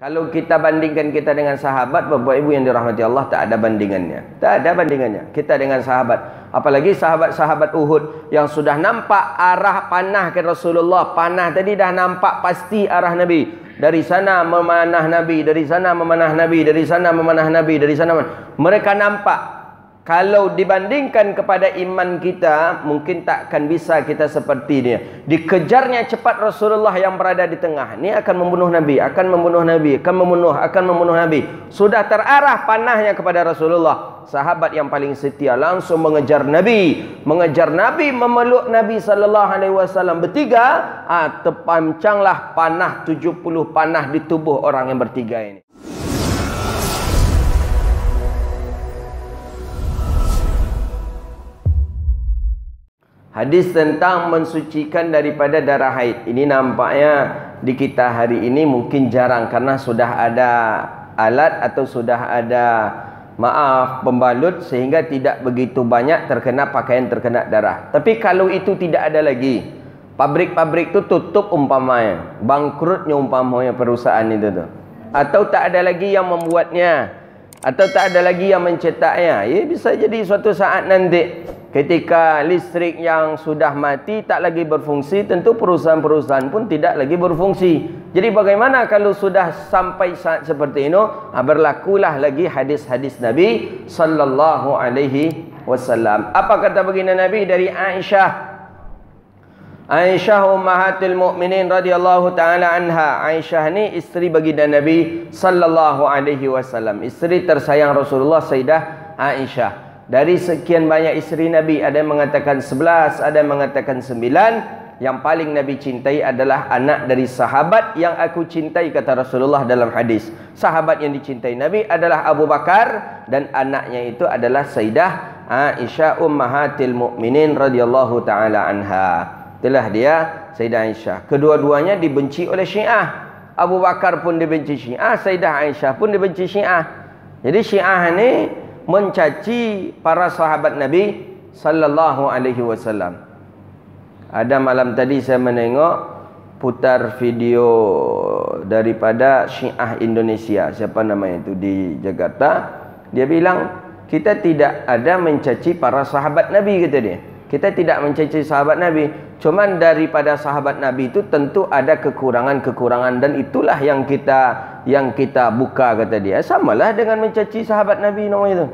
Kalau kita bandingkan kita dengan sahabat, Bapak Ibu yang dirahmati Allah, tak ada bandingannya. Tak ada bandingannya kita dengan sahabat. Apalagi sahabat-sahabat Uhud yang sudah nampak arah panah ke Rasulullah. Panah tadi dah nampak pasti arah Nabi. Dari sana memanah Nabi, dari sana memanah Nabi, dari sana memanah Nabi, dari sana mereka nampak. Kalau dibandingkan kepada iman kita, mungkin takkan bisa kita seperti dia. Dikejarnya cepat Rasulullah yang berada di tengah. Ini akan membunuh Nabi, akan membunuh Nabi, akan membunuh Nabi. Sudah terarah panahnya kepada Rasulullah. Sahabat yang paling setia langsung mengejar Nabi, memeluk Nabi sallallahu alaihi wasallam bertiga. Terpancanglah panah 70 panah di tubuh orang yang bertiga ini. Hadis tentang mensucikan daripada darah haid. Ini nampaknya di kita hari ini mungkin jarang karena sudah ada alat atau sudah ada pembalut sehingga tidak begitu banyak terkena pakaian terkena darah. Tapi kalau itu tidak ada lagi, pabrik-pabrik itu tutup umpamanya, bangkrutnya umpamanya perusahaan itu tuh. Atau tak ada lagi yang membuatnya, atau tak ada lagi yang mencetaknya. Ya, bisa jadi suatu saat nanti ketika listrik yang sudah mati tak lagi berfungsi, tentu perusahaan-perusahaan pun tidak lagi berfungsi. Jadi bagaimana kalau sudah sampai saat seperti itu? Berlakulah lagi hadis-hadis Nabi sallallahu alaihi wasallam. Apa kata baginda Nabi dari Aisyah? Aisyah ummahatul mukminin radhiyallahu taala anha. Aisyah ni isteri baginda Nabi sallallahu alaihi wasallam, isteri tersayang Rasulullah, Sayyidah Aisyah. Dari sekian banyak isteri Nabi, ada yang mengatakan 11, ada yang mengatakan 9. Yang paling Nabi cintai adalah anak dari sahabat yang aku cintai, kata Rasulullah dalam hadis. Sahabat yang dicintai Nabi adalah Abu Bakar dan anaknya itu adalah Sayyidah Aisyah ummahatil mukminin radhiyallahu taala anha. Itulah dia Sayyidah Aisyah. Kedua-duanya dibenci oleh Syiah. Abu Bakar pun dibenci Syiah, Sayyidah Aisyah pun dibenci Syiah. Jadi Syiah ni mencaci para sahabat Nabi sallallahu alaihi wasallam. Ada malam tadi saya menengok putar video daripada Syiah Indonesia, siapa namanya itu, di Jakarta. Dia bilang kita tidak ada mencaci para sahabat Nabi, kata dia. Kita tidak mencaci sahabat Nabi, cuman daripada sahabat Nabi itu tentu ada kekurangan-kekurangan dan itulah yang kita buka, kata dia. Samalah dengan mencaci sahabat Nabi namanya itu.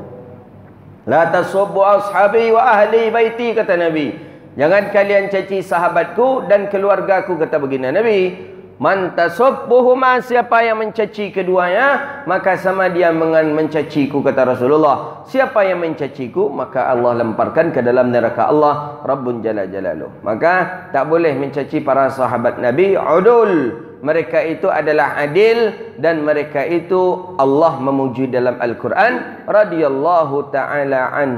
La tasubbu ashabi wa ahli baiti, kata Nabi. Jangan kalian caci sahabatku dan keluargaku, kata baginda Nabi. Man tasubbuhuma, siapa yang mencaci keduanya, maka sama dia dengan mencaciku, kata Rasulullah. Siapa yang mencaciku, maka Allah lemparkan ke dalam neraka Allah Rabbun Jalla Jalaluh. Maka tak boleh mencaci para sahabat Nabi. Udul, mereka itu adalah adil dan mereka itu Allah memuji dalam Al-Quran, radhiyallahu ta'ala an.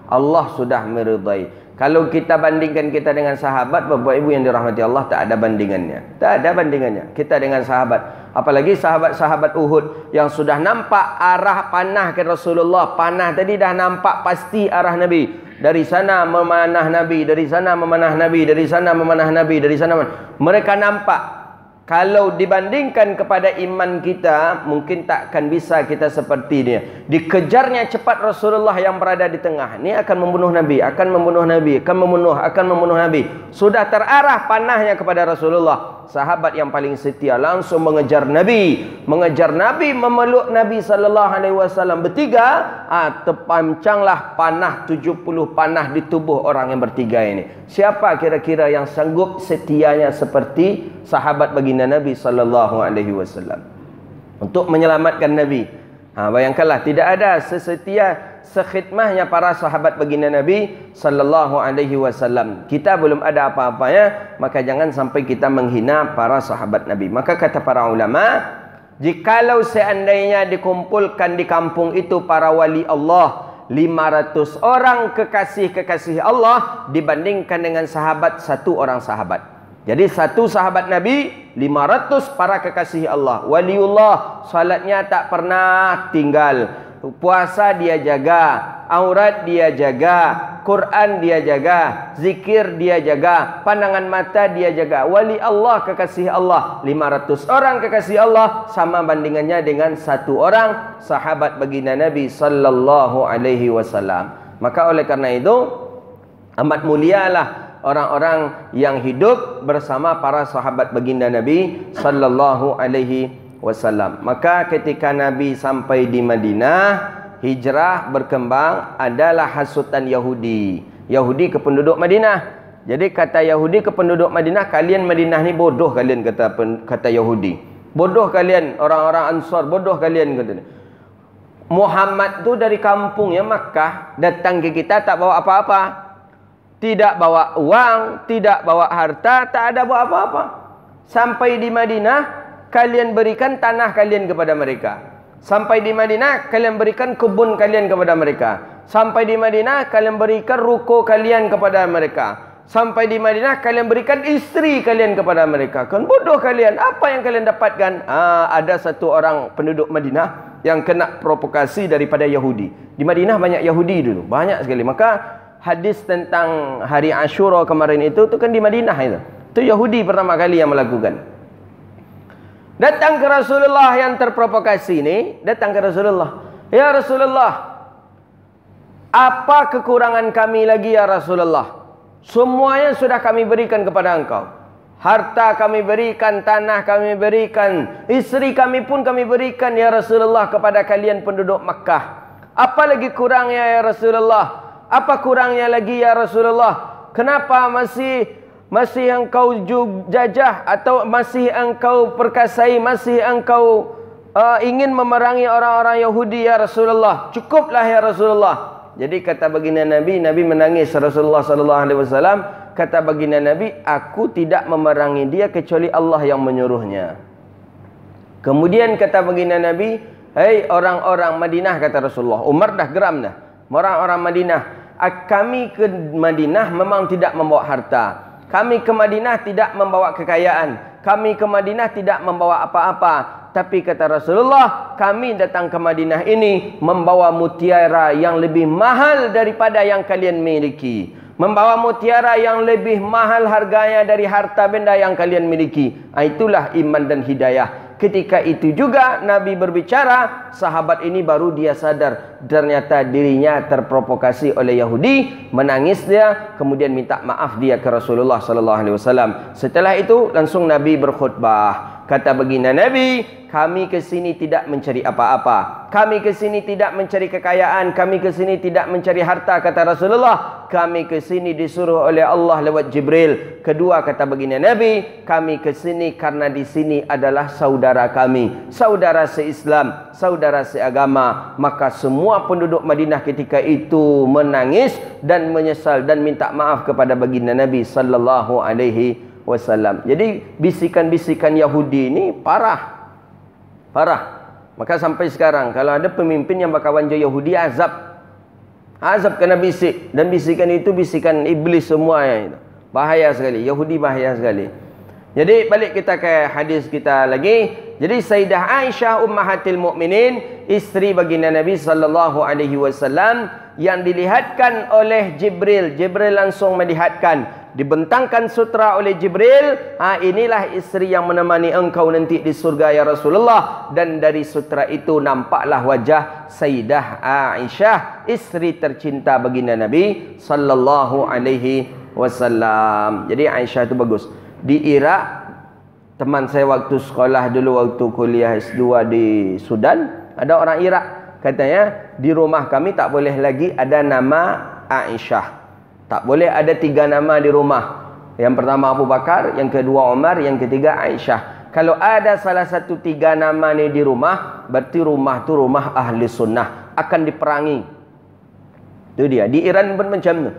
Allah sudah meridai. Kalau kita bandingkan kita dengan sahabat, Bapak Ibu yang dirahmati Allah, tak ada bandingannya. Tak ada bandingannya kita dengan sahabat. Apalagi sahabat-sahabat Uhud yang sudah nampak arah panah ke Rasulullah. Panah tadi dah nampak pasti arah Nabi. Dari sana memanah Nabi, dari sana memanah Nabi, dari sana memanah Nabi, dari sana mereka nampak. Kalau dibandingkan kepada iman kita, mungkin takkan bisa kita seperti dia. Dikejarnya cepat Rasulullah yang berada di tengah. Ini akan membunuh Nabi, akan membunuh Nabi, akan membunuh Nabi. Sudah terarah panahnya kepada Rasulullah. Sahabat yang paling setia langsung mengejar Nabi, memeluk Nabi sallallahu alaihi wasallam bertiga. Terpancanglah panah 70 panah di tubuh orang yang bertiga ini. Siapa kira-kira yang sanggup setianya seperti sahabat baginda Nabi sallallahu alaihi wasallam untuk menyelamatkan Nabi? Bayangkanlah, tidak ada sesetia sekhidmahnya para sahabat baginda Nabi sallallahu alaihi wasallam. Kita belum ada apa-apanya, maka jangan sampai kita menghina para sahabat Nabi. Maka kata para ulama, jikalau seandainya dikumpulkan di kampung itu para wali Allah 500 orang kekasih-kekasih Allah dibandingkan dengan sahabat satu orang sahabat. Jadi satu sahabat Nabi, 500 para kekasih Allah. Waliullah, salatnya tak pernah tinggal, puasa dia jaga, aurat dia jaga, Quran dia jaga, zikir dia jaga, pandangan mata dia jaga. Wali Allah, kekasih Allah, 500 orang kekasih Allah sama bandingannya dengan 1 orang sahabat baginda Nabi sallallahu alaihi wasallam. Maka oleh karena itu amat mulialah orang-orang yang hidup bersama para sahabat baginda Nabi sallallahu alaihi wasallam. Maka ketika Nabi sampai di Madinah, hijrah berkembang, adalah hasutan Yahudi. Yahudi ke penduduk Madinah. Jadi kata Yahudi ke penduduk Madinah, kalian Madinah ni bodoh kalian, kata Yahudi. Bodoh kalian orang-orang Ansar, bodoh kalian kata. Muhammad tu dari kampungnya Makkah datang ke kita tak bawa apa-apa. Tidak bawa uang, tidak bawa harta, tak ada bawa apa-apa. Sampai di Madinah, kalian berikan tanah kalian kepada mereka. Sampai di Madinah, kalian berikan kebun kalian kepada mereka. Sampai di Madinah, kalian berikan ruko kalian kepada mereka. Sampai di Madinah, kalian berikan istri kalian kepada mereka. Kan bodoh kalian. Apa yang kalian dapatkan? Ada satu orang penduduk Madinah yang kena provokasi daripada Yahudi. Di Madinah banyak Yahudi dulu, banyak sekali. Maka hadis tentang hari Ashura kemarin itu kan di Madinah itu. Itu Yahudi pertama kali yang melakukan. Datang ke Rasulullah yang terprovokasi ini, datang ke Rasulullah. Ya Rasulullah, apa kekurangan kami lagi ya Rasulullah? Semuanya sudah kami berikan kepada engkau. Harta kami berikan, tanah kami berikan, istri kami pun kami berikan ya Rasulullah kepada kalian penduduk Makkah. Apa lagi kurangnya ya Rasulullah? Apa kurangnya lagi ya Rasulullah? Kenapa masih engkau jajah atau masih engkau perkasai, masih engkau ingin memerangi orang-orang Yahudi ya Rasulullah? Cukuplah ya Rasulullah. Jadi kata baginda Nabi, Nabi menangis. Rasulullah sallallahu alaihi wasallam kata baginda Nabi, aku tidak memerangi dia kecuali Allah yang menyuruhnya. Kemudian kata baginda Nabi, hei orang-orang Madinah, kata Rasulullah. Umar dah geram dah. Orang-orang Madinah, kami ke Madinah memang tidak membawa harta. Kami ke Madinah tidak membawa kekayaan. Kami ke Madinah tidak membawa apa-apa. Tapi kata Rasulullah, kami datang ke Madinah ini membawa mutiara yang lebih mahal daripada yang kalian miliki. Membawa mutiara yang lebih mahal harganya dari harta benda yang kalian miliki. Itulah iman dan hidayah. Ketika itu juga Nabi berbicara, sahabat ini baru dia sadar ternyata dirinya terprovokasi oleh Yahudi, menangis dia, kemudian minta maaf dia ke Rasulullah sallallahu alaihi wasallam. Setelah itu langsung Nabi berkhutbah. Kata baginda Nabi, kami ke sini tidak mencari apa-apa. Kami ke sini tidak mencari kekayaan, kami ke sini tidak mencari harta, kata Rasulullah. Kami ke sini disuruh oleh Allah lewat Jibril. Kedua kata baginda Nabi, kami ke sini karena di sini adalah saudara kami, saudara se-Islam, saudara seagama. Maka semua penduduk Madinah ketika itu menangis dan menyesal dan minta maaf kepada baginda Nabi sallallahu alaihi wasallam. Jadi bisikan-bisikan Yahudi ini parah. Maka sampai sekarang kalau ada pemimpin yang berkawan dengan Yahudi, azab kena bisik, dan bisikan itu bisikan iblis semuanya itu. Bahaya sekali. Yahudi bahaya sekali. Jadi balik kita ke hadis kita lagi. Jadi Sayyidah Aisyah ummahatil mukminin, istri baginda Nabi sallallahu alaihi wasallam, yang dilihatkan oleh Jibril. Jibril langsung melihatkan, dibentangkan sutra oleh Jibril, inilah istri yang menemani engkau nanti di surga ya Rasulullah. Dan dari sutra itu nampaklah wajah Sayyidah Aisyah, istri tercinta baginda Nabi sallallahu alaihi wasallam. Jadi Aisyah itu bagus. Di Iraq, teman saya waktu sekolah dulu, waktu kuliah S2 di Sudan, ada orang Iraq katanya, di rumah kami tak boleh lagi ada nama Aisyah. Tak boleh ada 3 nama di rumah. Yang pertama Abu Bakar, yang kedua Umar, yang ketiga Aisyah. Kalau ada salah satu 3 nama ni di rumah, berarti rumah tu rumah ahli sunnah, akan diperangi. Itu dia. Di Iran pun macam tu.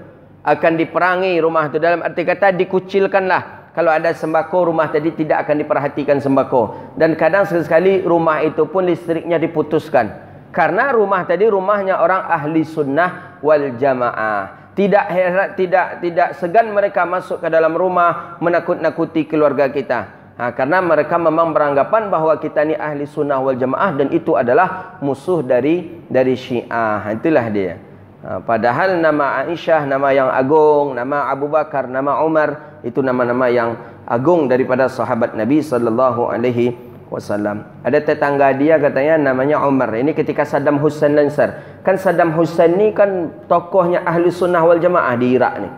Akan diperangi rumah tu, dalam arti kata dikucilkanlah. Kalau ada sembako, rumah tadi tidak akan diperhatikan sembako. Dan kadang sekali rumah itu pun listriknya diputuskan. Karena rumah tadi rumahnya orang ahli sunnah wal jamaah. Tidak segan mereka masuk ke dalam rumah menakut-nakuti keluarga kita. Karena mereka memang beranggapan bahawa kita ni ahli sunnah wal jamaah, dan itu adalah musuh dari Syiah. Itulah dia. Padahal nama Aisyah nama yang agung, nama Abu Bakar, nama Umar itu nama-nama yang agung daripada sahabat Nabi sallallahu alaihi wasallam. Ada tetangga dia katanya namanya Umar. Ini ketika Saddam Hussein lengser. Kan Saddam Hussein ni kan tokohnya Ahli Sunnah wal Jamaah di Iraq ni.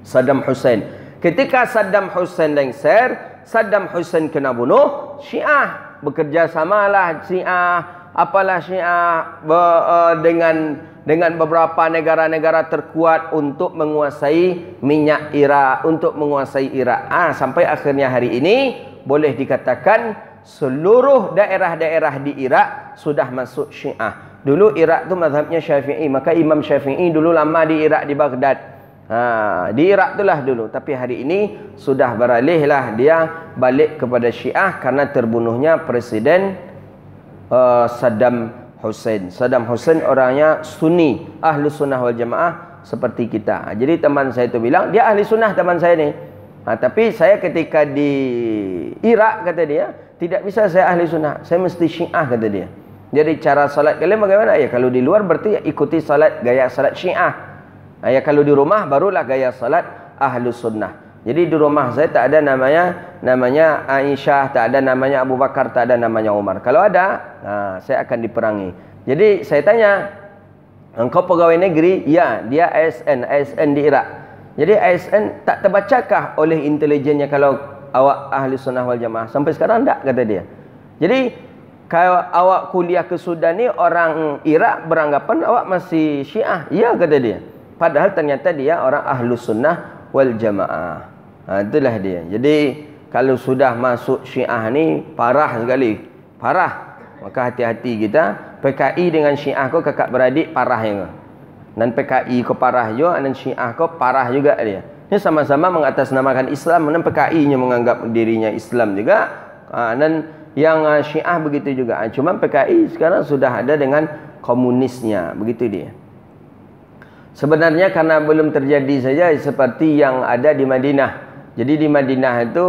Saddam Hussein. Ketika Saddam Hussein lengser, Saddam Hussein kena bunuh, Syiah bekerja samalah Syiah, apalah Syiah dengan beberapa negara-negara terkuat untuk menguasai minyak Irak, untuk menguasai Irak. Sampai akhirnya hari ini boleh dikatakan seluruh daerah-daerah di Irak sudah masuk Syiah. Dulu Irak tu mazhabnya Syafi'i, maka Imam Syafi'i dulu lama di Irak, di Baghdad. Di Irak itulah dulu. Tapi hari ini sudah beralihlah dia balik kepada Syiah karena terbunuhnya Presiden Saddam Hussein. Saddam Hussein orangnya Sunni, Ahli Sunnah wal Jamaah seperti kita. Jadi teman saya itu bilang, dia Ahli Sunnah teman saya ni. Tapi saya ketika di Irak, kata dia, tidak bisa saya Ahli Sunnah, saya mesti Syiah, kata dia. Jadi cara salat kalian bagaimana? Ya kalau di luar berarti ikuti salat gaya salat Syiah. Ya kalau di rumah barulah gaya salat Ahli Sunnah. Jadi di rumah saya tak ada namanya Aisyah, tak ada namanya Abu Bakar, tak ada namanya Umar. Kalau ada, saya akan diperangi. Jadi saya tanya, engkau pegawai negeri? Ya, dia ASN di Irak. Jadi ASN tak terbacakah oleh intelijennya kalau awak Ahli Sunnah wal Jamaah? Sampai sekarang tak, kata dia. Jadi kalau awak kuliah ke Sudan ni, orang Irak beranggapan awak masih Syiah. Ya, kata dia. Padahal ternyata dia orang Ahlu Sunnah wal Jamaah. Itulah dia. Jadi kalau sudah masuk Syiah ni parah sekali. Parah. Maka hati-hati kita. PKI dengan Syiah kau kakak beradik parah juga. Dan PKI kau parah juga, dan Syiah kau parah juga dia. Ini sama-sama mengatasnamakan Islam. Dan PKI-nya menganggap dirinya Islam juga. Dan yang Syiah begitu juga. Cuma PKI sekarang sudah ada dengan komunisnya. Begitu dia. Sebenarnya karena belum terjadi saja seperti yang ada di Madinah. Jadi di Madinah itu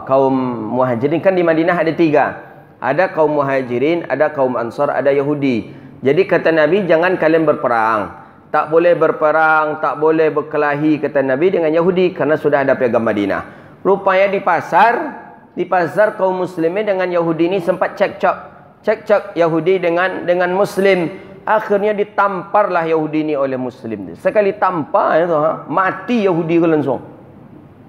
kaum muhajirin, kan di Madinah ada 3. Ada kaum muhajirin, ada kaum ansar, ada Yahudi. Jadi kata Nabi, jangan kalian berperang. Tak boleh berperang, tak boleh berkelahi, kata Nabi, dengan Yahudi. Karena sudah ada piagam Madinah. Rupanya di pasar kaum muslimin dengan Yahudi ini sempat cekcok Yahudi dengan Muslim. Akhirnya ditamparlah Yahudi ini oleh Muslim. Sekali tampar itu, mati Yahudi langsung.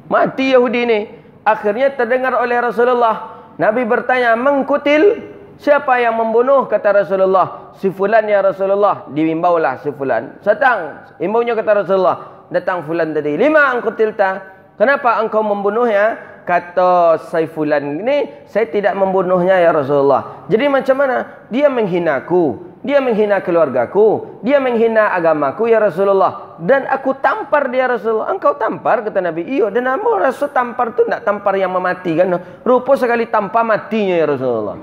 Mati Yahudi ini. Akhirnya terdengar oleh Rasulullah. Nabi bertanya, mengkutil, siapa yang membunuh? Kata Rasulullah, si fulan ya Rasulullah. Diimbaulah si fulan. Datang, imbaunya kata Rasulullah. Datang fulan tadi. Lima angkutilta. Kenapa engkau membunuhnya? Kata Saifulan ini, saya tidak membunuhnya ya Rasulullah. Jadi macam mana? Dia menghinaku. Dia menghina keluargaku, dia menghina agamaku ya Rasulullah, dan aku tampar dia Rasulullah. Engkau tampar, kata Nabi. Iya, dan namun Rasul tampar tu nak tampar yang mematikan. Rupa sekali tampar matinya ya Rasulullah.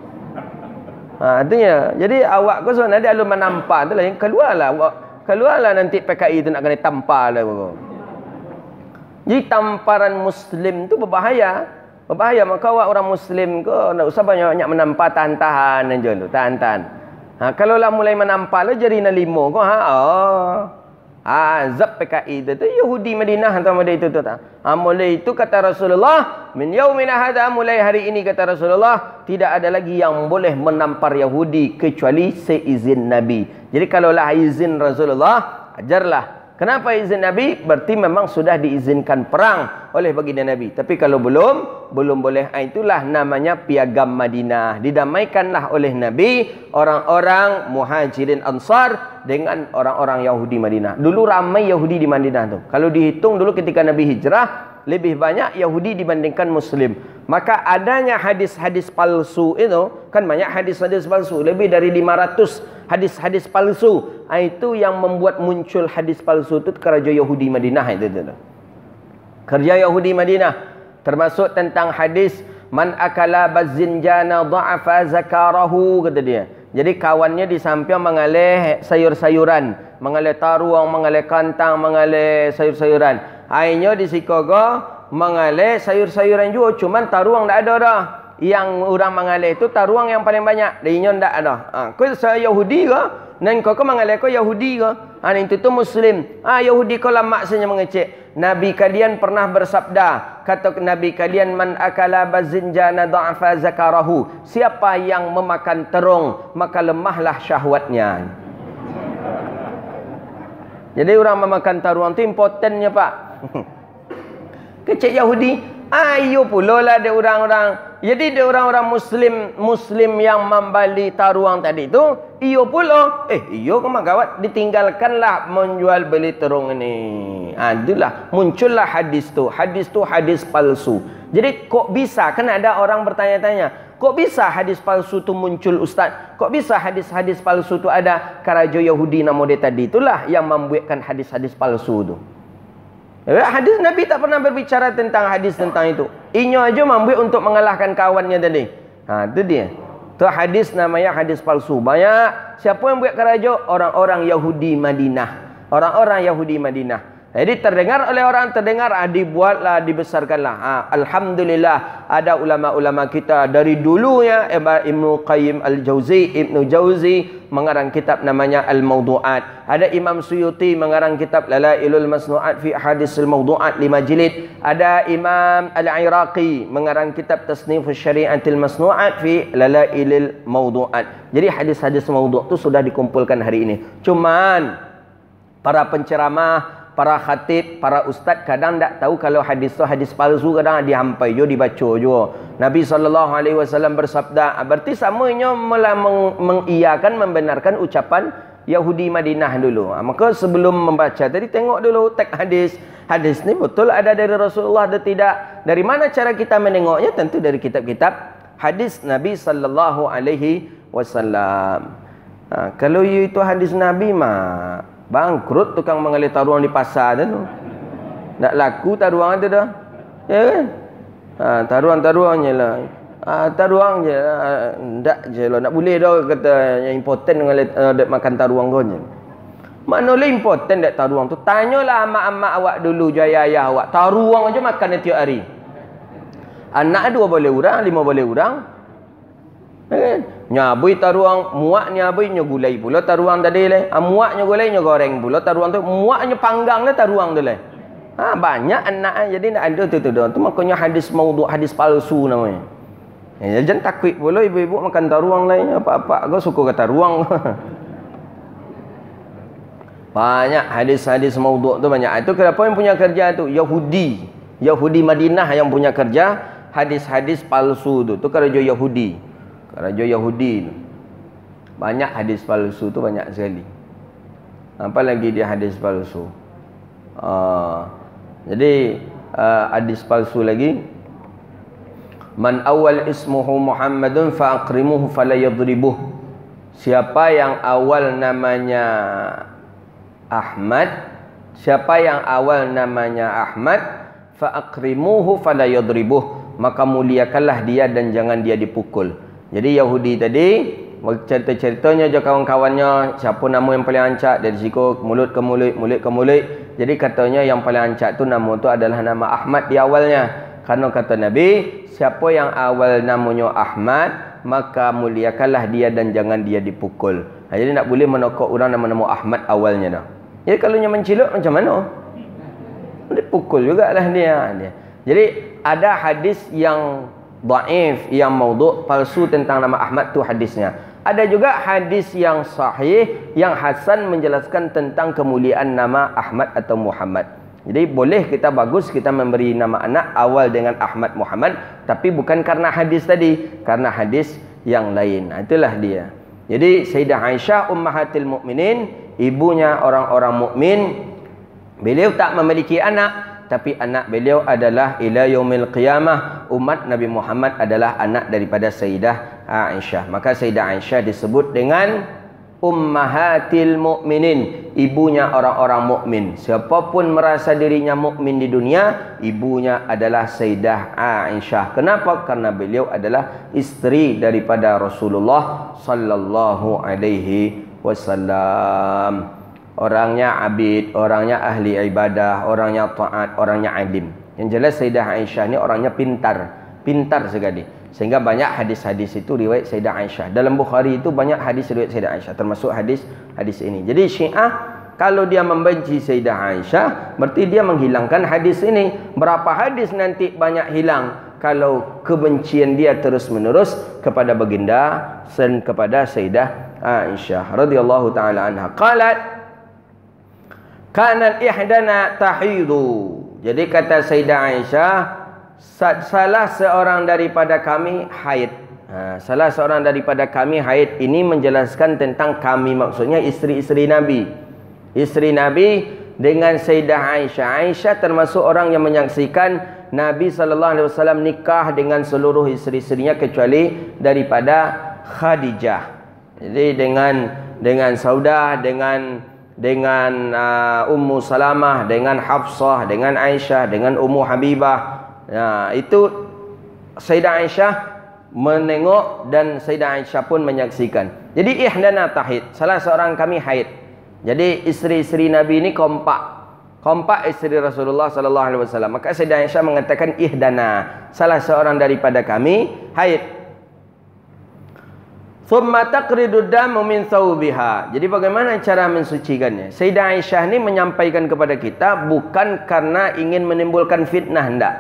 Artinya, jadi awak kau sebenarnya dia alun menampar tu lah, yang keluarlah nanti PKI tu nak kena tampar lah. Jadi tamparan Muslim tu berbahaya. Maka awak orang Muslim kau tak usah banyak menampar, tahan-tahan aja tu, tahan-tahan. Kalau lah mulai menampar lah jari na limo kau zab PKI itu Yahudi Madinah atau model itu tak. Mulai itu kata Rasulullah, min yaumina hadza, mulai hari ini kata Rasulullah, tidak ada lagi yang boleh menampar Yahudi kecuali seizin Nabi. Jadi kalaulah izin Rasulullah, ajarlah. Kenapa izin Nabi? Berarti memang sudah diizinkan perang oleh baginda Nabi. Tapi kalau belum boleh. Itulah namanya piagam Madinah. Didamaikanlah oleh Nabi orang-orang muhajirin ansar dengan orang-orang Yahudi Madinah. Dulu ramai Yahudi di Madinah tu. Kalau dihitung dulu ketika Nabi hijrah, lebih banyak Yahudi dibandingkan Muslim. Maka adanya hadis-hadis palsu itu, kan banyak hadis-hadis palsu, lebih dari 500 hadis-hadis palsu. Itu yang membuat muncul hadis palsu itu kerja Yahudi Madinah itu. Kerja Yahudi Madinah termasuk tentang hadis man akala bazinjana dha'afa zakarahu, kata dia. Jadi kawannya di samping mengalih sayur-sayuran, mengalih taruang, mengalih kantang, mengalih sayur-sayuran. Akhirnya di Sikogo mengalih sayur-sayuran juga, cuman taruang tak ada dah. yang orang mengalir itu taruang yang paling banyak. Dia ndak ada. Kau saya Yahudi ke? Dan kau mengalir kau Yahudi ke? Itu tu Muslim. Yahudi kau lama saja mengecek. Nabi kalian pernah bersabda, kata Nabi kalian, man akala bazinjana da'afa zakarahu. Siapa yang memakan terung, maka lemahlah syahwatnya. Jadi orang memakan taruang tu importannya Pak. Kecik Yahudi. Ayo pula lah ada orang-orang. Jadi ada orang-orang Muslim yang membeli taruang tadi tu. Iyo pula. Iyo ke magawat. Ditinggalkanlah menjual beli terung ini. Itulah. Muncullah hadis tu. Hadis tu hadis palsu. Jadi kok bisa? Kan ada orang bertanya-tanya. Kok bisa hadis palsu tu muncul Ustaz? Kok bisa hadis-hadis palsu tu ada? Karajo Yahudi nama dia tadi. Itulah yang membuatkan hadis-hadis palsu tu. Hadis Nabi tak pernah berbicara tentang hadis tentang itu. Inyo aja membuat untuk mengalahkan kawannya tadi. Itu dia. Tu hadis namanya hadis palsu. Banyak. Siapa yang buat karajo? Orang-orang Yahudi Madinah. Orang-orang Yahudi Madinah. Jadi terdengar oleh orang, terdengar, dibuatlah, dibesarkanlah. Alhamdulillah ada ulama-ulama kita dari dulunya. Ibnu Qayyim Al-Jauzi, Ibnu Jauzi mengarang kitab namanya Al-Mawdu'at. Ada Imam Suyuti mengarang kitab Lalailul Masnu'at fi Hadisul Mawdu'at 5 jilid. Ada Imam Al-Iraqi mengarang kitab Tasnifus Syari'atil Masnu'at fi Lalailil Mawdu'at. Jadi hadis-hadis mawdu' itu sudah dikumpulkan hari ini. Cuman para penceramah, para khatib, para ustaz kadang tak tahu kalau hadis tu hadis palsu, kadang dihampai jo, dibaca jo. Nabi SAW bersabda, berarti samanya mengiyakan, membenarkan ucapan Yahudi Madinah dulu. Maka sebelum membaca tadi tengok dulu teks hadis. Hadis ni betul ada dari Rasulullah atau tidak? Dari mana cara kita menengoknya? Tentu dari kitab-kitab hadis Nabi SAW. Kalau itu hadis Nabi mah bangkrut tukang mengalir taruang di pasar tu. Tak laku taruang tu dah. Ya kan? Taruang-taruangnya lah. Taruang je. Tak je lah. Nak boleh dah kata yang important mengalir makan taruang kau je. Maknanya important tak taruang tu. Tanyalah amak-amak awak dulu, ayah-ayah awak. Taruang aja makan tiap hari. Anak 2 boleh orang, 5 boleh orang. Nyabui taruang, muaknya abui nya gulai pula taruang tadi le. Muaknya gulai nya goreng pula taruang tu. Muaknya panggang le taruang tu le. Banyak anak jadi nak ada tu dah. Tu makanya hadis maudhu', hadis palsu namanya. Jangan takut pula ibu-ibu makan taruang lain. Apa-apa kau suka kata taruang. Banyak hadis-hadis maudhu' tu banyak. Itu kenapa yang punya kerja tu Yahudi Madinah yang punya kerja hadis-hadis palsu tu. Tu kerja Yahudi. Raja Yahudi banyak hadis palsu tu banyak sekali. Apa lagi dia hadis palsu? Jadi hadis palsu lagi. Man awal ismuhu Muhammadun fa aqrimuhu fala yadribuh. Siapa yang awal namanya Ahmad, siapa yang awal namanya Ahmad, fa aqrimuhu fala yadribuh, maka muliakanlah dia dan jangan dia dipukul. Jadi Yahudi tadi cerita-ceritanya je kawan-kawannya siapa nama yang paling ancak dari siku mulut ke mulut, mulut ke mulut. Jadi katanya yang paling ancak tu nama tu adalah nama Ahmad di awalnya. Karena kata Nabi, siapa yang awal namanya Ahmad, maka muliakanlah dia dan jangan dia dipukul. Jadi nak boleh menokok orang nama-nama Ahmad awalnya dah. Jadi kalau nya menciluk macam mana? Dipukul jugalah dia. Jadi ada hadis yang dhaif, yang maudhu', palsu tentang nama Ahmad tu hadisnya. Ada juga hadis yang sahih, yang hasan menjelaskan tentang kemuliaan nama Ahmad atau Muhammad. Jadi boleh kita bagus kita memberi nama anak awal dengan Ahmad Muhammad, tapi bukan karena hadis tadi, karena hadis yang lain. Itulah dia. Jadi Sayyidah Aisyah ummahatil mukminin, ibunya orang-orang mukmin, beliau tak memiliki anak, tapi anak beliau adalah ila yaumil qiyamah, umat Nabi Muhammad adalah anak daripada Sayyidah Aisyah. Maka Sayyidah Aisyah disebut dengan ummahatil mukminin, ibunya orang-orang mukmin. Siapapun merasa dirinya mukmin di dunia, ibunya adalah Sayyidah Aisyah. Kenapa? Karena beliau adalah isteri daripada Rasulullah sallallahu alaihi wasallam. Orangnya abid, orangnya ahli ibadah, orangnya taat, orangnya alim. Yang jelas Sayyidah Aisyah ni orangnya pintar sekali. Sehingga banyak hadis-hadis itu riwayat Sayyidah Aisyah. Dalam Bukhari itu banyak hadis riwayat Sayyidah Aisyah, termasuk hadis ini. Jadi Syiah kalau dia membenci Sayyidah Aisyah, berarti dia menghilangkan hadis ini. Berapa hadis nanti banyak hilang kalau kebencian dia terus-menerus kepada baginda dan kepada Sayyidah Aisyah radhiyallahu taala anha. Qalat kana ihdana tahidu. Jadi kata Sayyidah Aisyah, salah seorang daripada kami haid. Salah seorang daripada kami haid. Ini menjelaskan tentang kami, maksudnya isteri-isteri Nabi. Isteri Nabi dengan Sayyidah Aisyah. Aisyah termasuk orang yang menyaksikan Nabi SAW nikah dengan seluruh isteri-isterinya kecuali daripada Khadijah. Jadi dengan Saudah, dengan Ummu Salamah, dengan Hafsah, dengan Aisyah, dengan Ummu Habibah. Itu Sayyidah Aisyah menengok dan Sayyidah Aisyah pun menyaksikan. Jadi ihdana tahid, salah seorang kami haid. Jadi isteri-isteri Nabi ini kompak isteri Rasulullah sallallahu alaihi wasallam. Maka Sayyidah Aisyah mengatakan ihdana, salah seorang daripada kami haid. Thumma taqridu damu min thawbiha. Jadi bagaimana cara mensucikannya? Sayyidah Aisyah ini menyampaikan kepada kita bukan karena ingin menimbulkan fitnah, hendak.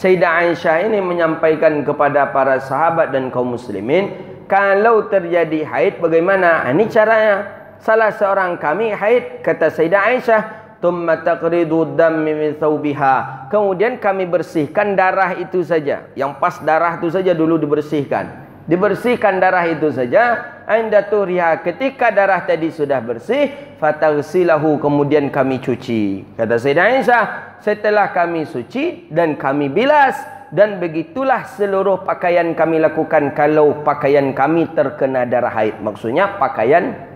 Sayyidah Aisyah ini menyampaikan kepada para sahabat dan kaum muslimin, kalau terjadi haid bagaimana? Ini caranya. Salah seorang kami haid, kata Sayyidah Aisyah, thumma taqridu dammi min thawbiha. Kemudian kami bersihkan darah itu saja. Yang pas darah itu saja dulu dibersihkan. Dibersihkan darah itu saja. Inda tuhriha, ketika darah tadi sudah bersih, fataghsilahu, kemudian kami cuci. Kata Sayyidah Aisyah, setelah kami suci dan kami bilas, dan begitulah seluruh pakaian kami lakukan kalau pakaian kami terkena darah haid. Maksudnya pakaian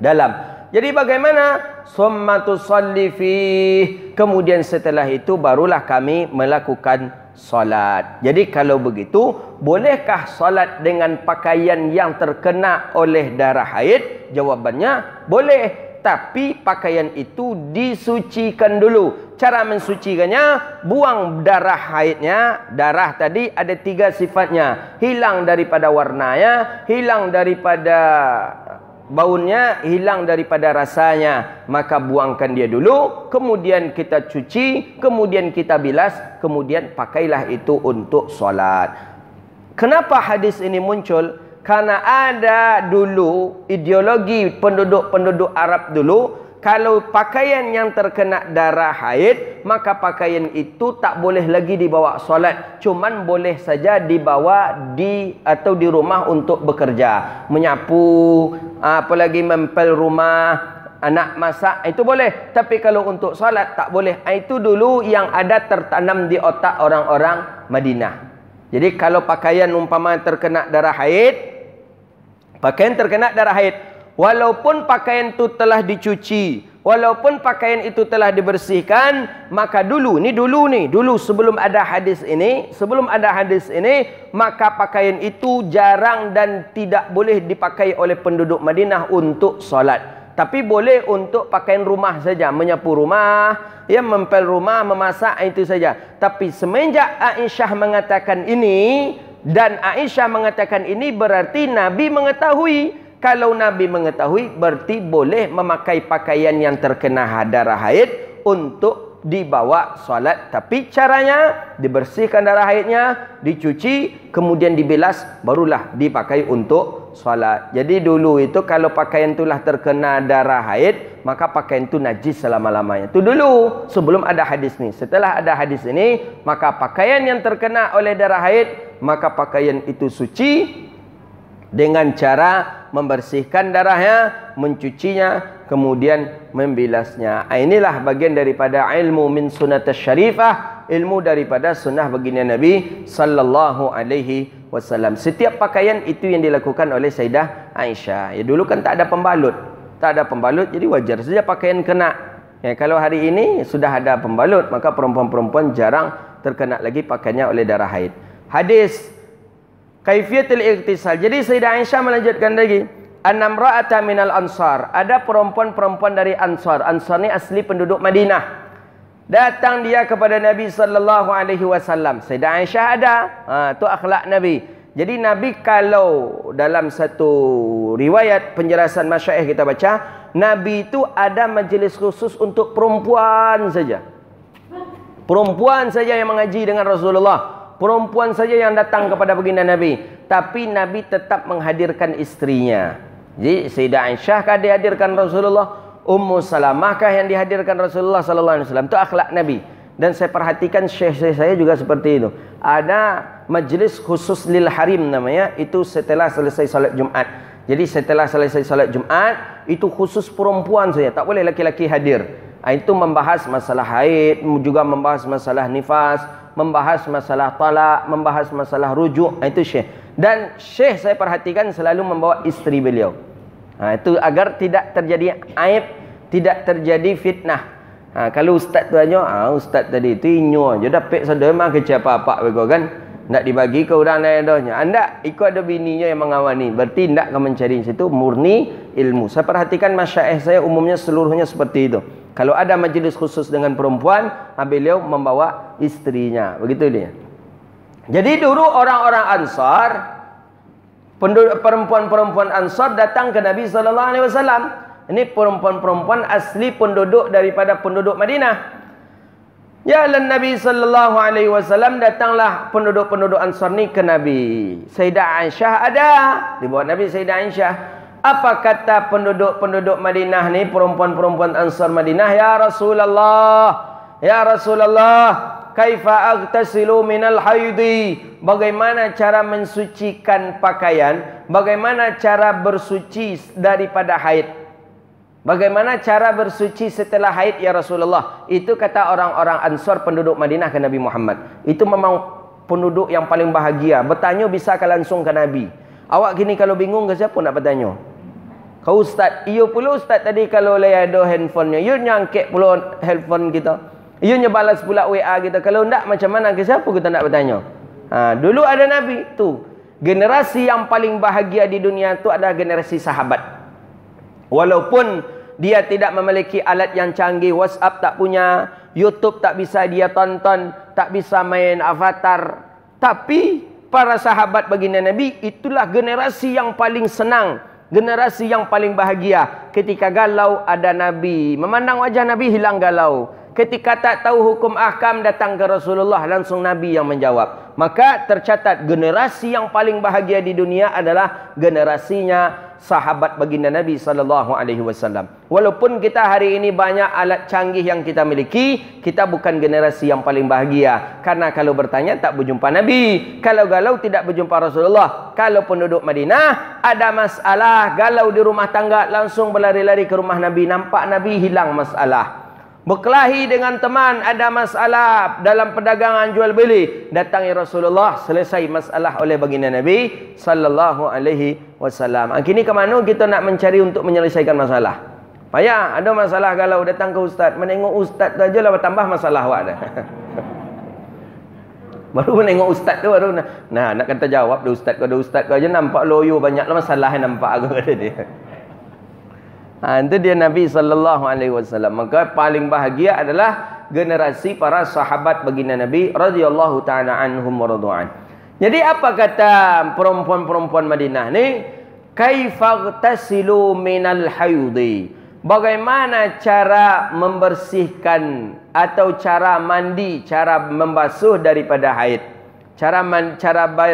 dalam. Jadi bagaimana? Summa tusalli fih. Kemudian setelah itu barulah kami melakukan solat. Jadi kalau begitu, bolehkah solat dengan pakaian yang terkena oleh darah haid? Jawabannya boleh. Tapi pakaian itu disucikan dulu. Cara mensucikannya, buang darah haidnya. Darah tadi ada 3 sifatnya. Hilang daripada warnanya, hilang daripada baunya, hilang daripada rasanya. Maka buangkan dia dulu, kemudian kita cuci, kemudian kita bilas, kemudian pakailah itu untuk solat. Kenapa hadis ini muncul? Karena ada dulu ideologi penduduk Arab dulu, kalau pakaian yang terkena darah haid, maka pakaian itu tak boleh lagi dibawa solat. Cuman boleh saja dibawa di rumah untuk bekerja. Menyapu, apalagi mempel rumah, anak masak, itu boleh. Tapi kalau untuk solat tak boleh. Itu dulu yang ada tertanam di otak orang-orang Madinah. Jadi kalau pakaian umpama terkena darah haid, walaupun pakaian itu telah dicuci, walaupun pakaian itu telah dibersihkan, maka dulu sebelum ada hadis ini, maka pakaian itu jarang dan tidak boleh dipakai oleh penduduk Madinah untuk solat. Tapi boleh untuk pakaian rumah saja, menyapu rumah, mempel rumah, memasak, itu saja. Tapi semenjak Aisyah mengatakan ini, dan Aisyah mengatakan ini, berarti Nabi mengetahui. Kalau Nabi mengetahui, berarti boleh memakai pakaian yang terkena darah haid untuk dibawa solat. Tapi caranya, dibersihkan darah haidnya, dicuci, kemudian dibilas, barulah dipakai untuk solat. Jadi dulu itu kalau pakaian itulah terkena darah haid, maka pakaian itu najis selama-lamanya. Itu dulu, sebelum ada hadis ini. Setelah ada hadis ini, maka pakaian yang terkena oleh darah haid, maka pakaian itu suci dengan cara membersihkan darahnya, mencucinya, kemudian membilasnya. Inilah bagian daripada ilmu min sunnatus syarifah, ilmu daripada sunnah baginda Nabi sallallahu alaihi wasallam. Setiap pakaian itu yang dilakukan oleh Sayyidah Aisyah. Ya dulu kan tak ada pembalut. Jadi wajar saja pakaian kena. Kalau hari ini sudah ada pembalut, maka perempuan-perempuan jarang terkena lagi pakaiannya oleh darah haid. Hadis Kaifiyatul Ightisal. Jadi Sayyidah Aisyah melanjutkan lagi, An-namra'ata minal ansar. Ada perempuan-perempuan dari Ansar. Ansar ni asli penduduk Madinah. Datang dia kepada Nabi sallallahu alaihi wasallam. Sayyidah Aisyah ada. Tu akhlak Nabi. Jadi Nabi kalau dalam satu riwayat penjelasan masyayikh kita baca, Nabi itu ada majlis khusus untuk perempuan saja. Perempuan saja yang mengaji dengan Rasulullah. Perempuan saja yang datang kepada baginda Nabi. Tapi Nabi tetap menghadirkan istrinya. Jadi Sayyidah Aisyah kah dihadirkan Rasulullah? Ummu Salamah kah yang dihadirkan Rasulullah sallallahu alaihi wasallam? Itu akhlak Nabi. Dan saya perhatikan syekh saya juga seperti itu. Ada majlis khusus lil harim namanya, itu setelah selesai salat Jumat. Jadi setelah selesai salat Jumat, itu khusus perempuan saja, tak boleh laki-laki hadir. Itu membahas masalah haid, juga membahas masalah nifas, membahas masalah talak, membahas masalah rujuk. Itu syekh. Dan syekh saya perhatikan selalu membawa isteri beliau. Itu agar tidak terjadi aib, tidak terjadi fitnah. Kalau ustaz tu tanya, ustaz tadi tu inyo je dapat sedar mah kerja apa-apa bego kan. Nak dibagi ke orang lain dohnya. Anda ikut ada bininya yang mengawani. Berarti tidak akan mencari situ murni ilmu. Saya perhatikan masyayikh saya umumnya seluruhnya seperti itu. Kalau ada majlis khusus dengan perempuan, beliau membawa istrinya. Begitu dia. Jadi dulu orang-orang Ansar, perempuan-perempuan Ansar datang ke Nabi sallallahu alaihi wasallam. Ini perempuan-perempuan asli penduduk daripada penduduk Madinah. Ya Nabi sallallahu alaihi wasallam, datanglah penduduk-penduduk Ansar ni ke Nabi. Sayyidah Aisyah ada. Dibawa Nabi Sayyidah Aisyah. Apa kata penduduk-penduduk Madinah ni, perempuan-perempuan Ansar Madinah? Ya Rasulullah, ya Rasulullah, kaifa aghtasilu minal haidi? Bagaimana cara mensucikan pakaian? Bagaimana cara bersuci daripada haid? Bagaimana cara bersuci setelah haid ya Rasulullah? Itu kata orang-orang Ansar penduduk Madinah ke Nabi Muhammad. Itu memang penduduk yang paling bahagia. Bertanya bisa ke langsung ke Nabi. Awak gini kalau bingung ke siapa nak bertanya? Kau ustaz, iyo pula ustaz tadi kalau leh ada handphonenya, iyo nyangkek pula handphone kita. Iyo balas pula WA kita. Kalau enggak macam mana ke siapa kita nak bertanya? Dulu ada Nabi tu. Generasi yang paling bahagia di dunia tu adalah generasi sahabat. Walaupun dia tidak memiliki alat yang canggih, WhatsApp tak punya, YouTube tak bisa dia tonton, tak bisa main avatar. Tapi para sahabat baginda Nabi itulah generasi yang paling senang, generasi yang paling bahagia. Ketika galau ada Nabi, memandang wajah Nabi hilang galau. Ketika tak tahu hukum ahkam datang ke Rasulullah, langsung Nabi yang menjawab. Maka tercatat generasi yang paling bahagia di dunia adalah generasinya sahabat baginda Nabi sallallahu alaihi wasallam. Walaupun kita hari ini banyak alat canggih yang kita miliki, kita bukan generasi yang paling bahagia. Karena kalau bertanya tak berjumpa Nabi, kalau galau tidak berjumpa Rasulullah. Kalau penduduk Madinah ada masalah, galau di rumah tangga, langsung berlari-lari ke rumah Nabi, nampak Nabi hilang masalah. Berkelahi dengan teman, ada masalah dalam perdagangan jual beli, datangi Rasulullah, selesai masalah oleh baginda Nabi sallallahu alaihi wasallam. Kini ke mana kita nak mencari untuk menyelesaikan masalah? Payah, ada masalah galau datang ke ustaz, menengok ustaz tu ajalah bertambah masalah awak dah. Baru menengok ustaz tu baru nak kata jawab dah ustaz kau aja nampak loyo banyaklah masalah yang nampak aku kata dia. Itu dia Nabi sallallahu alaihi wasallam. Maka paling bahagia adalah generasi para sahabat baginda Nabi radhiyallahu taala anhum wa radha'an. Jadi apa kata perempuan-perempuan Madinah ni? Kaifaghtasilu minal haidi? Bagaimana cara membersihkan atau cara mandi, cara membasuh daripada haid? Cara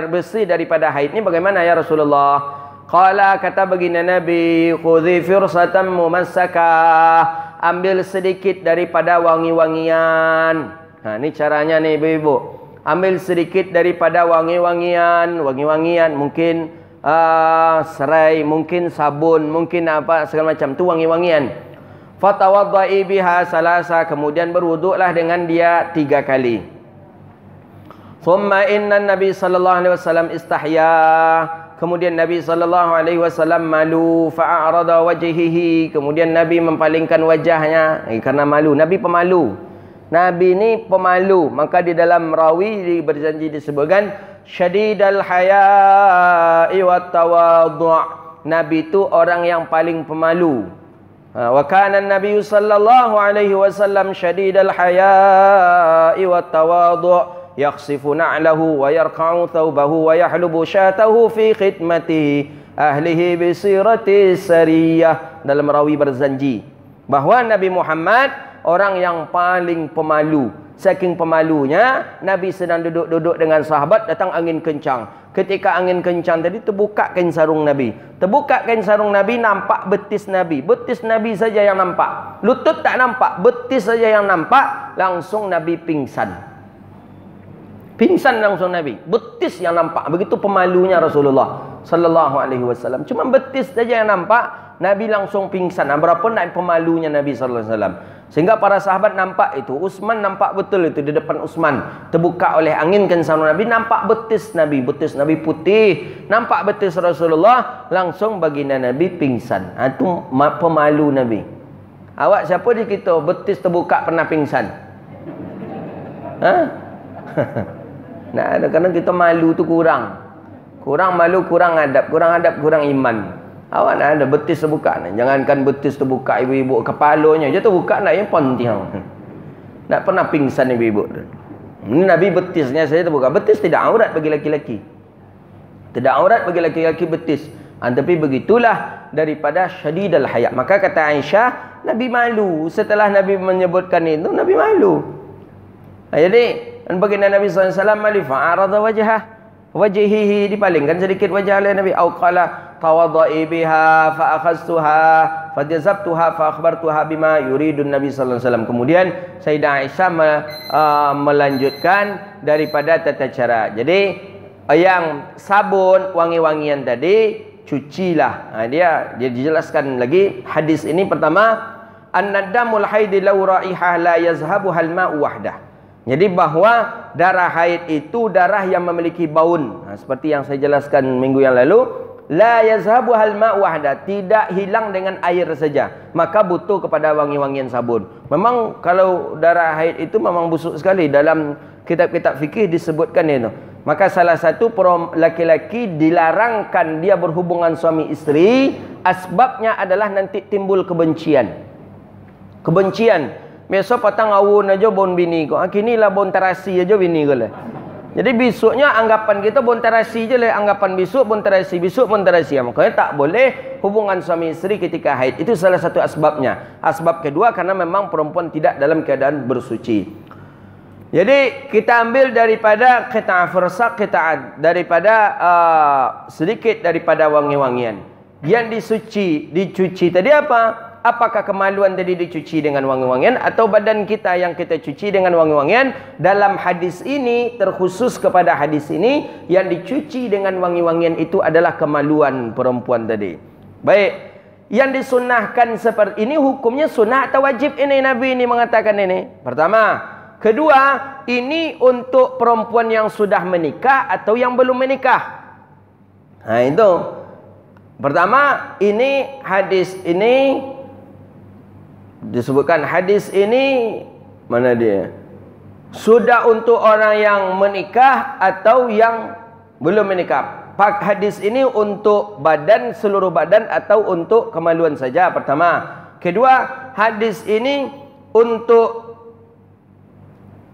bersih daripada haid ni bagaimana ya Rasulullah? Qala, kata baginda Nabi, khudhi firsatan mumassakah, ambil sedikit daripada wangi-wangian. Ini caranya nih ibu-ibu. Ambil sedikit daripada wangi-wangian, mungkin serai, mungkin sabun, mungkin apa segala macam tu wangi-wangian. Fatawaddai biha salasa, kemudian berwuduklah dengan dia 3 kali. Thumma inna Nabi sallallahu alaihi wasallam istahya. Kemudian Nabi sallallahu alaihi wasallam malu, fa'arada wajhihi. Kemudian Nabi mempalingkan wajahnya karena malu. Nabi pemalu. Nabi ni pemalu. Maka di dalam rawi berjanji disebutkan syadidal haya'i wat tawadhu'. Nabi itu orang yang paling pemalu. Wa kana an-nabiy sallallahu alaihi wasallam syadidal haya'i wat tawadhu' yakhsifu na'lahu wa yarqa'u thawbahu wa yahlubu syatahu fi khidmatihi ahlihi bi sirati sariyah. Dalam rawi berjanji bahawa Nabi Muhammad orang yang paling pemalu. Saking pemalunya, Nabi sedang duduk-duduk dengan sahabat, datang angin kencang. Ketika angin kencang tadi, terbuka kain sarung Nabi. Terbuka kain sarung Nabi, nampak betis Nabi. Betis Nabi saja yang nampak. Lutut tak nampak, betis saja yang nampak. Langsung Nabi pingsan. Pingsan langsung Nabi. Betis yang nampak. Begitu pemalunya Rasulullah sallallahu alaihi wasallam. Cuma betis saja yang nampak, Nabi langsung pingsan. Berapa naik pemalunya Nabi sallallahu alaihi wasallam. Sehingga para sahabat nampak itu. Utsman nampak betul itu di depan Utsman. Terbuka oleh angin kan sarung Nabi, nampak betis Nabi. Betis Nabi putih. Nampak betis Rasulullah, langsung baginda Nabi pingsan. Itu pemalu Nabi. Awak siapa di kita betis terbuka pernah pingsan? Ha? Nah, kadang-kadang kita malu tu kurang. Kurang malu, kurang adab, kurang iman. Awak nak ada betis terbuka ni. Jangankan betis terbuka ibu-ibu kepalanya je terbuka nak yang pontiang. Tak pernah pingsan ibu-ibu tu. Ini Nabi betisnya saya terbuka. Betis tidak aurat bagi laki-laki. Tidak aurat bagi laki-laki betis. Tapi begitulah daripada syadidal haya. Maka kata Aisyah, Nabi malu. Setelah Nabi menyebutkan itu, Nabi malu. Jadi, baginda Nabi SAW mali fa'arada wajhihi, dipalingkan sedikit wajah oleh Nabi. Au qala tawadda'i biha fa akhadtuha fajazabtuha fa akhbartuha bima yuridun Nabi sallallahu alaihi wasallam. Kemudian Sayyidah Aisyah melanjutkan daripada tata cara. Jadi yang sabun wangi-wangian tadi cucilah. Dia dijelaskan lagi hadis ini. Pertama, an-nadamul haidi law raihah la yazhabu hal ma'u wahdah. Jadi bahawa darah haid itu darah yang memiliki baun. Seperti yang saya jelaskan minggu yang lalu, la yazhabu hal ma'u wahda, tidak hilang dengan air saja. Maka butuh kepada wangi-wangian sabun. Memang kalau darah haid itu memang busuk sekali. Dalam kitab-kitab fikih disebutkan itu. Maka salah satu laki-laki dilarangkan dia berhubungan suami isteri, asbabnya adalah nanti timbul kebencian. Kebencian. Besok patang awun aja bon bini ko. Kini lah bon terasi aja bini ko lah. Jadi besoknya anggapan kita bon terasi je lah. Anggapan besok bon terasi. Besok bon terasi. Makanya tak boleh hubungan suami isteri ketika haid. Itu salah satu asbabnya. Asbab kedua karena memang perempuan tidak dalam keadaan bersuci. Jadi kita ambil daripada qita'ah fursak, qita'ah daripada sedikit daripada wangi-wangian. Yang dicuci tadi apa? Apakah kemaluan tadi dicuci dengan wangi-wangian atau badan kita yang kita cuci dengan wangi-wangian? Dalam hadis ini, terkhusus kepada hadis ini, yang dicuci dengan wangi-wangian itu adalah kemaluan perempuan tadi. Baik, yang disunnahkan seperti ini hukumnya sunnah atau wajib ini? Nabi ini mengatakan ini. Pertama. Kedua, ini untuk perempuan yang sudah menikah atau yang belum menikah. Nah itu. Pertama, ini hadis ini disebutkan hadis ini mana dia? Sudah untuk orang yang menikah atau yang belum menikah. Hadis ini untuk badan, seluruh badan atau untuk kemaluan saja. Pertama. Kedua, hadis ini untuk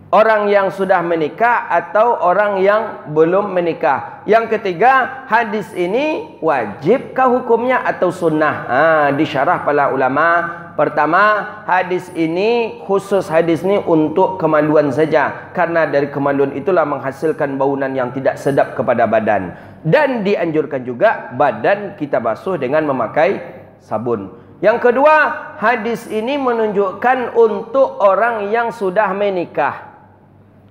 orang yang sudah menikah atau orang yang belum menikah. Yang ketiga, hadis ini wajibkah hukumnya atau sunnah? Disyarah para ulama. Pertama, hadis ini khusus hadis ini untuk kemaluan saja. Karena dari kemaluan itulah menghasilkan baunan yang tidak sedap kepada badan. Dan dianjurkan juga badan kita basuh dengan memakai sabun. Yang kedua, hadis ini menunjukkan untuk orang yang sudah menikah.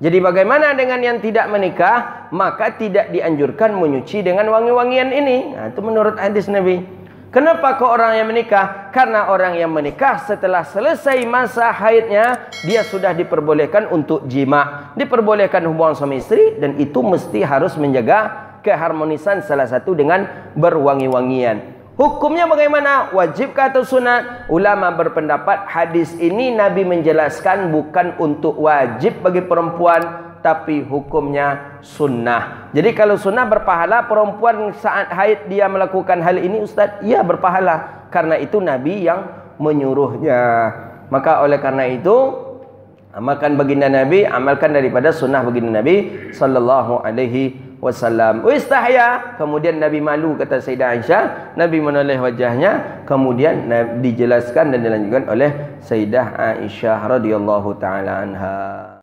Jadi bagaimana dengan yang tidak menikah? Maka tidak dianjurkan menyuci dengan wangi-wangian ini. Itu menurut hadis Nabi. Kenapa kok orang yang menikah? Karena orang yang menikah setelah selesai masa haidnya, dia sudah diperbolehkan untuk jima. Diperbolehkan hubungan suami istri. Dan itu mesti harus menjaga keharmonisan salah satu dengan berwangi-wangian. Hukumnya bagaimana? Wajibkah atau sunat? Ulama berpendapat hadis ini Nabi menjelaskan bukan untuk wajib bagi perempuan, tapi hukumnya sunnah. Jadi kalau sunnah berpahala, perempuan saat haid dia melakukan hal ini, Ustaz, ia berpahala. Karena itu Nabi yang menyuruhnya. Maka oleh karena itu, amalkan baginda Nabi, amalkan daripada sunnah baginda Nabi sallallahu alaihi wasallam. Istahya, kemudian Nabi malu, kata Sayyidah Aisyah, Nabi menoleh wajahnya, kemudian dijelaskan dan dilanjutkan oleh Sayyidah Aisyah radhiyallahu taala anha.